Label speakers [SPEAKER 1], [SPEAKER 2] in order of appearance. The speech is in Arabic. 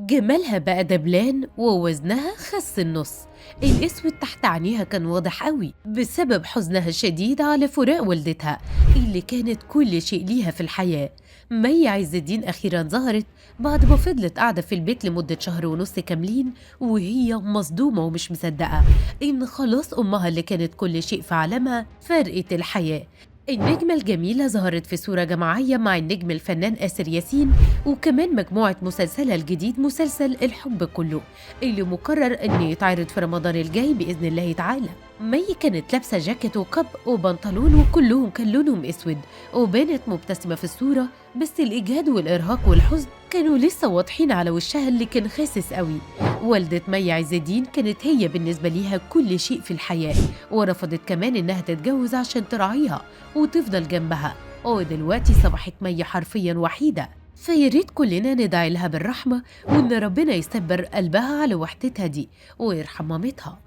[SPEAKER 1] جمالها بقى دبلان ووزنها خس النص. الأسود تحت عينيها كان واضح قوي بسبب حزنها الشديد على فراق والدتها اللي كانت كل شيء ليها في الحياة. مي عز الدين أخيرا ظهرت بعد ما فضلت قاعدة في البيت لمدة شهر ونص كاملين، وهي مصدومة ومش مصدقة إن خلاص أمها اللي كانت كل شيء في عالمها فرقت الحياة. النجمة الجميلة ظهرت في صورة جماعية مع النجم الفنان آسر ياسين، وكمان مجموعة مسلسلها الجديد مسلسل الحب كله اللي مقرر أن يتعرض في رمضان الجاي بإذن الله تعالى. مي كانت لابسة جاكيت وكب وبنطلون وكلهم كان لونهم أسود، وبانت مبتسمة في الصورة، بس الإجهاد والإرهاق والحزن كانوا لسه واضحين على وشها اللي كان خاسس قوي. والدة مي عز الدين كانت هي بالنسبة ليها كل شيء في الحياة، ورفضت كمان إنها تتجوز عشان تراعيها وتفضل جنبها، ودلوقتي صبحت مي حرفيا وحيدة. فياريت كلنا ندعي لها بالرحمة وإن ربنا يستبر قلبها على وحدتها دي ويرحم مامتها.